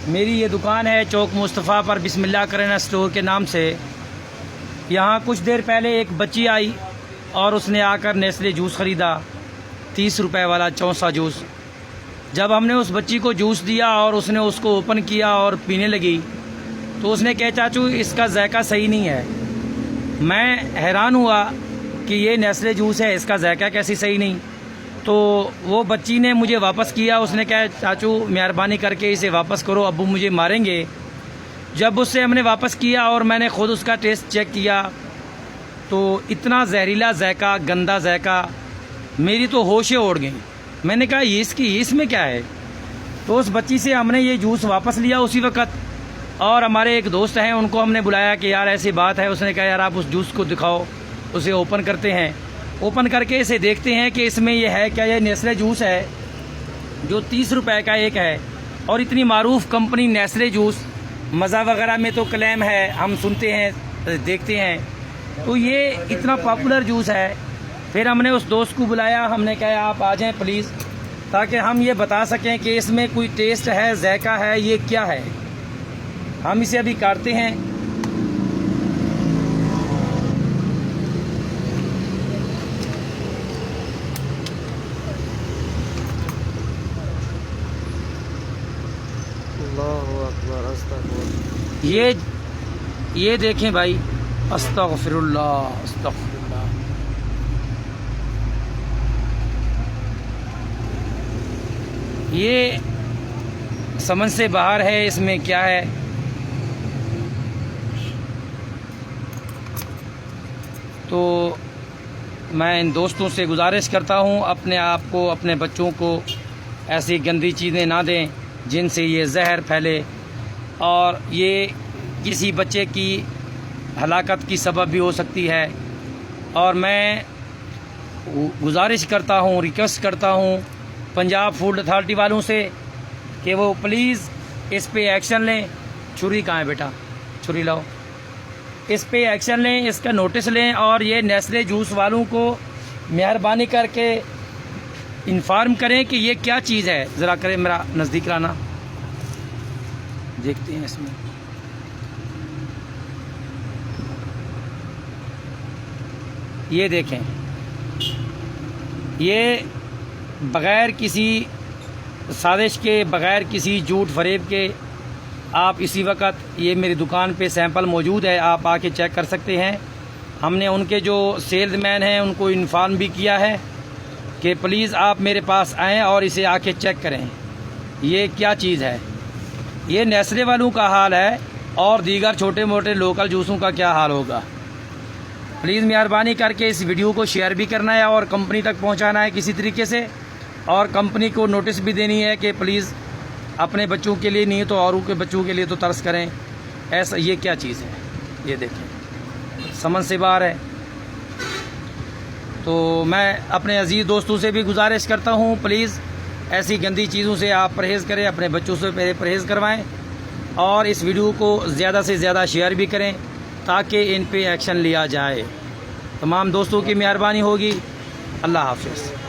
मेरी ये दुकान है चौक मुस्तफ़ा पर बिस्मिल्लाह किराना स्टोर के नाम से। यहाँ कुछ देर पहले एक बच्ची आई और उसने आकर नेस्ले जूस ख़रीदा, 30 रुपए वाला चौंसा जूस। जब हमने उस बच्ची को जूस दिया और उसने उसको ओपन किया और पीने लगी तो उसने कहा चाचू इसका जायका सही नहीं है। मैं हैरान हुआ कि ये नेस्ले जूस है, इसका जायका कैसे सही नहीं। तो वो बच्ची ने मुझे वापस किया, उसने कहा चाचू मेहरबानी करके इसे वापस करो, अब्बू मुझे मारेंगे। जब उससे हमने वापस किया और मैंने ख़ुद उसका टेस्ट चेक किया तो इतना जहरीला जायका, गंदा जायका, मेरी तो होशें उड़ गई। मैंने कहा ये इसमें क्या है। तो उस बच्ची से हमने ये जूस वापस लिया उसी वक्त, और हमारे एक दोस्त हैं उनको हमने बुलाया कि यार ऐसी बात है। उसने कहा यार आप उस जूस को दिखाओ, उसे ओपन करते हैं। ओपन करके इसे देखते हैं कि इसमें ये है क्या। ये नेस्ले जूस है जो 30 रुपए का एक है, और इतनी मारूफ कंपनी नेस्ले जूस, मज़ा वगैरह में तो क्लेम है, हम सुनते हैं देखते हैं, तो ये इतना पॉपुलर जूस है। फिर हमने उस दोस्त को बुलाया, हमने कहा आप आ जाएं प्लीज़, ताकि हम ये बता सकें कि इसमें कोई टेस्ट है, जायका है, ये क्या है। हम इसे अभी काटते हैं। अल्लाहु अकबर, अस्तगफुर। ये देखें भाई, अस्तगफिरुल्लाह अस्तगफिरुल्लाह। ये समझ से बाहर है, इसमें क्या है। तो मैं इन दोस्तों से गुजारिश करता हूँ अपने आप को, अपने बच्चों को ऐसी गंदी चीज़ें ना दें जिनसे ये जहर फैले और ये किसी बच्चे की हलाकत की सबब भी हो सकती है। और मैं गुजारिश करता हूँ, रिक्वेस्ट करता हूँ पंजाब फूड अथॉरिटी वालों से कि वो प्लीज़ इस पे एक्शन लें। छुरी कहाँ है बेटा, छुरी लाओ। इस पे एक्शन लें, इसका नोटिस लें, और ये नेस्ले जूस वालों को मेहरबानी करके इन्फॉर्म करें कि ये क्या चीज़ है। ज़रा करें, मेरा नज़दीक लाना, देखते हैं इसमें। ये देखें, ये बग़ैर किसी साजिश के, बग़ैर किसी झूठ फरेब के, आप इसी वक्त, ये मेरी दुकान पे सैंपल मौजूद है, आप आके चेक कर सकते हैं। हमने उनके जो सेल्समैन हैं उनको इन्फॉर्म भी किया है कि प्लीज़ आप मेरे पास आएँ और इसे आके चेक करें ये क्या चीज़ है। ये नेस्ले वालों का हाल है, और दीगर छोटे मोटे लोकल जूसों का क्या हाल होगा। प्लीज़ मेहरबानी करके इस वीडियो को शेयर भी करना है और कंपनी तक पहुंचाना है किसी तरीके से, और कंपनी को नोटिस भी देनी है कि प्लीज़ अपने बच्चों के लिए नहीं तो औरों के बच्चों के लिए तो तरस करें। ऐसा ये क्या चीज़ है, ये देखें, समझ से बाहर है। तो मैं अपने अजीज़ दोस्तों से भी गुजारिश करता हूँ प्लीज़ ऐसी गंदी चीज़ों से आप परहेज़ करें, अपने बच्चों से परहेज़ करवाएं, और इस वीडियो को ज़्यादा से ज़्यादा शेयर भी करें ताकि इन पे एक्शन लिया जाए। तमाम दोस्तों की मेहरबानी होगी। अल्लाह हाफ़िज़।